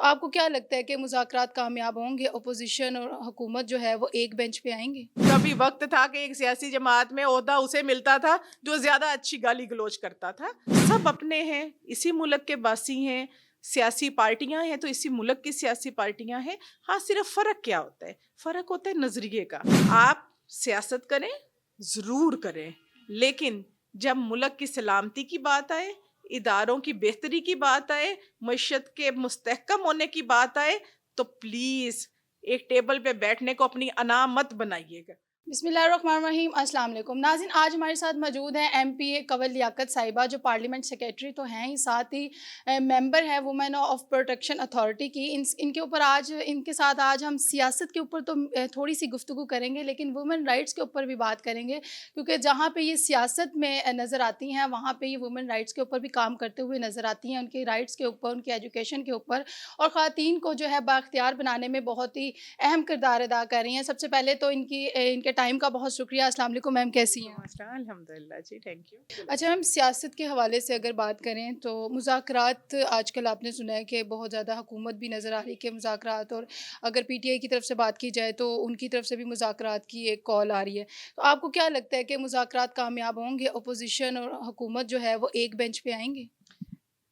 تو آپ کو کیا لگتا ہے کہ مذاکرات کامیاب ہوں گے؟ اپوزیشن اور حکومت جو ہے وہ ایک بینچ پہ آئیں گے؟ کبھی وقت تھا کہ ایک سیاسی جماعت میں عہدہ اسے ملتا تھا جو زیادہ اچھی گالی گلوچ کرتا تھا. سب اپنے ہیں، اسی ملک کے باسی ہیں، سیاسی پارٹیاں ہیں تو اسی ملک کی سیاسی پارٹیاں ہیں. ہاں، صرف فرق کیا ہوتا ہے؟ فرق ہوتا ہے نظریے کا. آپ سیاست کریں، ضرور کریں، لیکن جب ملک کی سلامتی کی بات آئے، اداروں کی بہتری کی بات آئے، معیشت کے مستحکم ہونے کی بات آئے تو پلیز ایک ٹیبل پہ بیٹھنے کو اپنی انا مت بنائیے گا. بسم اللہ الرحمن الرحیم. السلام علیکم ناظرین. آج ہمارے ساتھ موجود ہیں ایم پی اے کنور لیاقت صاحبہ، جو پارلیمنٹ سیکریٹری تو ہیں ہی، ساتھ ہی ممبر ہے وومن آف پروٹیکشن اتھارٹی کی. ان کے اوپر ان کے ساتھ آج ہم سیاست کے اوپر تو تھوڑی سی گفتگو کریں گے، لیکن وومن رائٹس کے اوپر بھی بات کریں گے، کیونکہ جہاں پہ یہ سیاست میں نظر آتی ہیں وہاں پہ یہ وومن رائٹس کے اوپر بھی کام کرتے ہوئے نظر آتی ہیں، ان کے رائٹس کے اوپر، ان کی ایجوکیشن کے اوپر، اور خواتین کو جو ہے بااختیار بنانے میں بہت ہی اہم کردار ادا کر رہی ہیں. سب سے پہلے تو ان کے ٹائم کا بہت شکریہ. السلام علیکم میم، کیسی ہیں؟ الحمد للہ جی، تھینک یو. اچھا میم، سیاست کے حوالے سے اگر بات کریں تو مذاکرات آج کل آپ نے سنا ہے کہ بہت زیادہ حکومت بھی نظر آ رہی ہے کہ مذاکرات، اور اگر پی ٹی آئی کی طرف سے بات کی جائے تو ان کی طرف سے بھی مذاکرات کی ایک کال آ رہی ہے. تو آپ کو کیا لگتا ہے کہ مذاکرات کامیاب ہوں گے؟ اپوزیشن اور حکومت جو ہے وہ ایک بینچ پہ آئیں گے؟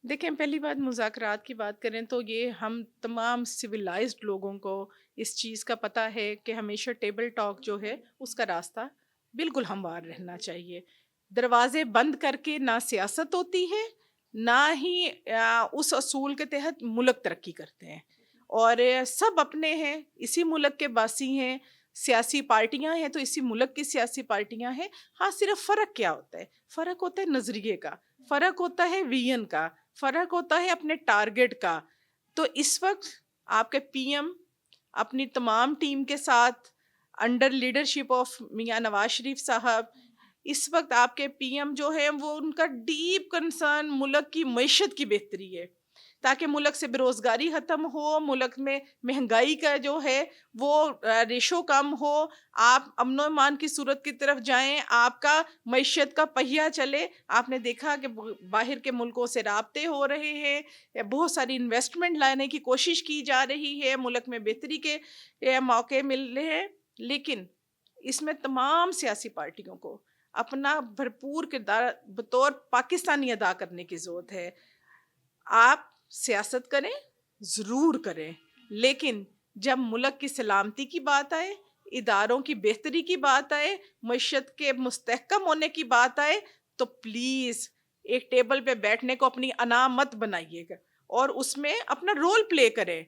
دیکھیں، پہلی بات مذاکرات کی بات کریں تو یہ ہم تمام سویلائزڈ لوگوں کو اس چیز کا پتہ ہے کہ ہمیشہ ٹیبل ٹاک جو ہے اس کا راستہ بالکل ہموار رہنا چاہیے. دروازے بند کر کے نہ سیاست ہوتی ہے، نہ ہی اس اصول کے تحت ملک ترقی کرتے ہیں. اور سب اپنے ہیں، اسی ملک کے باسی ہیں، سیاسی پارٹیاں ہیں تو اسی ملک کی سیاسی پارٹیاں ہیں. ہاں، صرف فرق کیا ہوتا ہے؟ فرق ہوتا ہے نظریے کا، فرق ہوتا ہے ویژن کا، فرق ہوتا ہے اپنے ٹارگٹ کا. تو اس وقت آپ کے پی ایم اپنی تمام ٹیم کے ساتھ under leadership of Mian Nawaz Sharif صاحب، اس وقت آپ کے پی ایم جو ہے وہ ان کا ڈیپ کنسرن ملک کی معیشت کی بہتری ہے، تاکہ ملک سے بے روزگاری ختم ہو، ملک میں مہنگائی کا جو ہے وہ ریشو کم ہو، آپ امن و امان کی صورت کی طرف جائیں، آپ کا معیشت کا پہیہ چلے. آپ نے دیکھا کہ باہر کے ملکوں سے رابطے ہو رہے ہیں، بہت ساری انویسٹمنٹ لانے کی کوشش کی جا رہی ہے، ملک میں بہتری کے موقع مل رہے ہیں. لیکن اس میں تمام سیاسی پارٹیوں کو اپنا بھرپور کردار بطور پاکستانی ادا کرنے کی ضرورت ہے. آپ سیاست کریں، ضرور کریں، لیکن جب ملک کی سلامتی کی بات آئے، اداروں کی بہتری کی بات آئے، معیشت کے مستحکم ہونے کی بات آئے تو پلیز ایک ٹیبل پہ بیٹھنے کو اپنی انا مت بنائیے گا اور اس میں اپنا رول پلے کریں.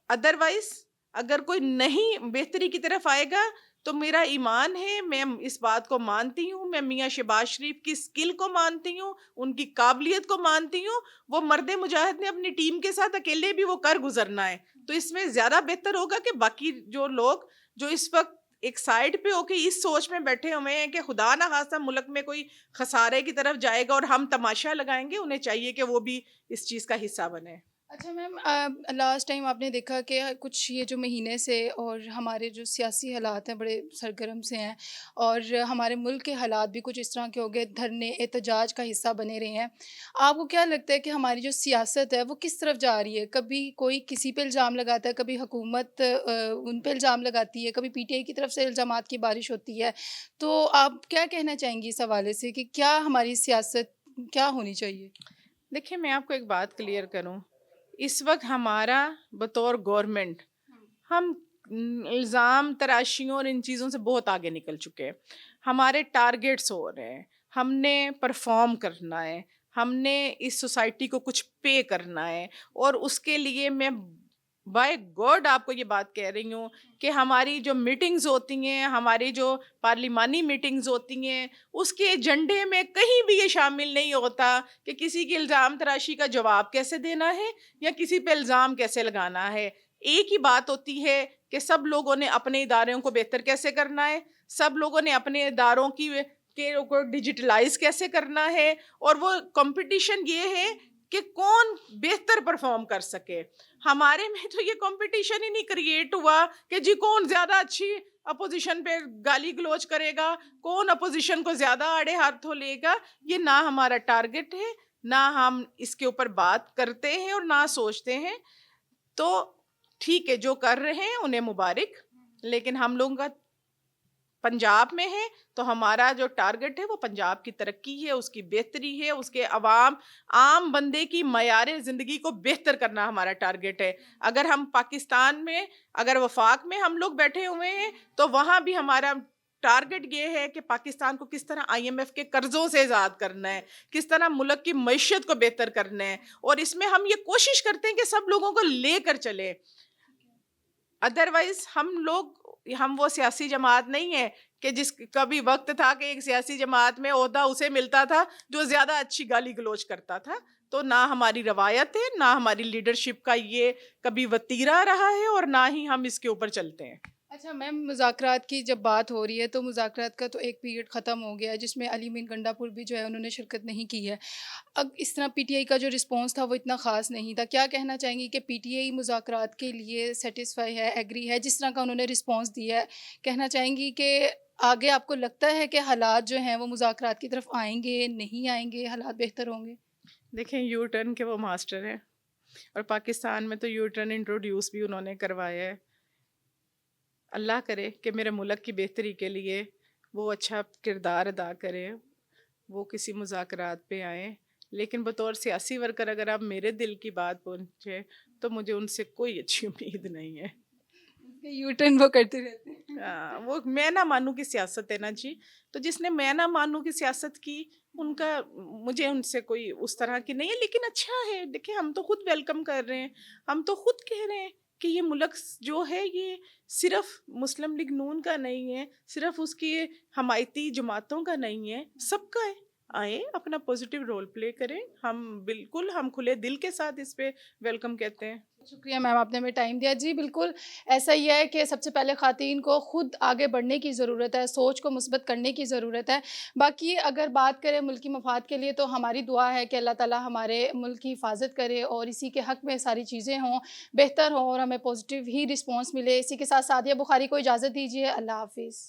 ادروائز اگر کوئی نہیں بہتری کی طرف آئے گا تو میرا ایمان ہے، میں اس بات کو مانتی ہوں، میں میاں شہباز شریف کی اسکل کو مانتی ہوں، ان کی قابلیت کو مانتی ہوں. وہ مرد مجاہد نے اپنی ٹیم کے ساتھ اکیلے بھی وہ کر گزرنا ہے. تو اس میں زیادہ بہتر ہوگا کہ باقی جو لوگ جو اس وقت ایک سائیڈ پہ ہو کے اس سوچ میں بیٹھے ہوئے ہیں کہ خدا نہ خواستہ ملک میں کوئی خسارے کی طرف جائے گا اور ہم تماشا لگائیں گے، انہیں چاہیے کہ وہ بھی اس چیز کا حصہ بنے. اچھا میم، لاسٹ ٹائم آپ نے دیکھا کہ کچھ یہ جو مہینے سے اور ہمارے جو سیاسی حالات ہیں بڑے سرگرم سے ہیں، اور ہمارے ملک کے حالات بھی کچھ اس طرح کے ہو گئے، دھرنے احتجاج کا حصہ بنے رہے ہیں. آپ کو کیا لگتا ہے کہ ہماری جو سیاست ہے وہ کس طرف جا رہی ہے؟ کبھی کوئی کسی پہ الزام لگاتا ہے، کبھی حکومت ان پہ الزام لگاتی ہے، کبھی پی ٹی آئی کی طرف سے الزامات کی بارش ہوتی ہے. تو آپ کیا کہنا چاہیں گی اس حوالے سے کہ کیا ہماری سیاست کیا ہونی چاہیے؟ دیکھیں، میں آپ کو ایک بات کلیئر کروں. اس وقت ہمارا بطور گورنمنٹ ہم الزام تراشیوں اور ان چیزوں سے بہت آگے نکل چکے ہیں. ہمارے ٹارگیٹس ہو رہے ہیں، ہم نے پرفارم کرنا ہے، ہم نے اس سوسائٹی کو کچھ پے کرنا ہے. اور اس کے لیے میں بائی گاڈ آپ کو یہ بات کہہ رہی ہوں کہ ہماری جو میٹنگز ہوتی ہیں، ہماری جو پارلیمانی میٹنگز ہوتی ہیں، اس کے ایجنڈے میں کہیں بھی یہ شامل نہیں ہوتا کہ کسی کی الزام تراشی کا جواب کیسے دینا ہے یا کسی پہ الزام کیسے لگانا ہے. ایک ہی بات ہوتی ہے کہ سب لوگوں نے اپنے اداروں کو بہتر کیسے کرنا ہے، سب لوگوں نے اپنے اداروں کو ڈیجیٹلائز کیسے کرنا ہے، اور وہ کمپٹیشن یہ ہے کہ کون بہتر پرفارم کر سکے. ہمارے میں تو یہ کمپٹیشن ہی نہیں کریٹ ہوا کہ جی کون زیادہ اچھی اپوزیشن پہ گالی گلوچ کرے گا، کون اپوزیشن کو زیادہ آڑے ہاتھوں لے گا. یہ نہ ہمارا ٹارگٹ ہے، نہ ہم اس کے اوپر بات کرتے ہیں اور نہ سوچتے ہیں. تو ٹھیک ہے جو کر رہے ہیں انہیں مبارک، لیکن ہم لوگوں کا پنجاب میں ہے تو ہمارا جو ٹارگٹ ہے وہ پنجاب کی ترقی ہے، اس کی بہتری ہے، اس کے عام بندے کی معیار زندگی کو بہتر کرنا ہمارا ٹارگٹ ہے۔ اگر ہم پاکستان میں، اگر وفاق میں ہم لوگ بیٹھے ہوئے ہیں تو وہاں بھی ہمارا ٹارگٹ یہ ہے کہ پاکستان کو کس طرح IMF کے قرضوں سے آزاد کرنا ہے، کس طرح ملک کی معیشت کو بہتر کرنا ہے، اور اس میں ہم یہ کوشش کرتے ہیں کہ سب لوگوں کو لے کر چلے۔ ادروائز ہم وہ سیاسی جماعت نہیں ہے کہ جس کبھی وقت تھا کہ ایک سیاسی جماعت میں عہدہ اسے ملتا تھا جو زیادہ اچھی گالی گلوچ کرتا تھا، تو نہ ہماری روایت ہے، نہ ہماری لیڈرشپ کا یہ کبھی وتیرہ رہا ہے، اور نہ ہی ہم اس کے اوپر چلتے ہیں۔ اچھا میم، مذاکرات کی جب بات ہو رہی ہے تو مذاکرات کا تو ایک پیریڈ ختم ہو گیا ہے جس میں علی مین گنڈا پور بھی جو ہے انہوں نے شرکت نہیں کی ہے۔ اب اس طرح پی ٹی آئی کا جو رسپانس تھا وہ اتنا خاص نہیں تھا، کیا کہنا چاہیں گی کہ پی ٹی آئی مذاکرات کے لیے سیٹسفائی ہے، ایگری ہے، جس طرح کا انہوں نے رسپانس دیا ہے؟ کہنا چاہیں گی کہ آگے آپ کو لگتا ہے کہ حالات جو ہیں وہ مذاکرات کی طرف آئیں گے، نہیں آئیں گے، حالات بہتر ہوں گے؟ دیکھیں، یو ٹرن کے وہ ماسٹر ہیں، اور پاکستان میں تو یو ٹرن انٹروڈیوس بھی انہوں نے کروایا ہے۔ اللہ کرے کہ میرے ملک کی بہتری کے لیے وہ اچھا کردار ادا کرے، وہ کسی مذاکرات پہ آئیں، لیکن بطور سیاسی ورکر اگر آپ میرے دل کی بات پہنچے تو مجھے ان سے کوئی اچھی امید نہیں ہے۔ یو ٹرن وہ کرتے رہتے ہیں۔ وہ میں نہ مانوں کی سیاست ہے نا جی، تو جس نے میں نہ مانوں کی سیاست کی، ان کا مجھے ان سے کوئی اس طرح کی نہیں ہے، لیکن اچھا ہے۔ دیکھیں، ہم تو خود ویلکم کر رہے ہیں، ہم تو خود کہہ رہے ہیں کہ یہ ملک جو ہے یہ صرف مسلم لیگ نون کا نہیں ہے، صرف اس کی حمایتی جماعتوں کا نہیں ہے، سب کا ہے۔ آئیں، اپنا پوزیٹیو رول پلے کریں، ہم کھلے دل کے ساتھ اس پہ ویلکم کہتے ہیں۔ شکریہ میم، آپ نے ہمیں ٹائم دیا۔ جی بالکل ایسا ہی ہے کہ سب سے پہلے خواتین کو خود آگے بڑھنے کی ضرورت ہے، سوچ کو مثبت کرنے کی ضرورت ہے۔ باقی اگر بات کریں ملکی مفاد کے لیے تو ہماری دعا ہے کہ اللہ تعالیٰ ہمارے ملک کی حفاظت کرے اور اسی کے حق میں ساری چیزیں ہوں، بہتر ہوں، اور ہمیں پازیٹیو ہی رسپانس ملے۔ اسی کے ساتھ سعدیہ بخاری کو اجازت دیجیے، اللہ حافظ۔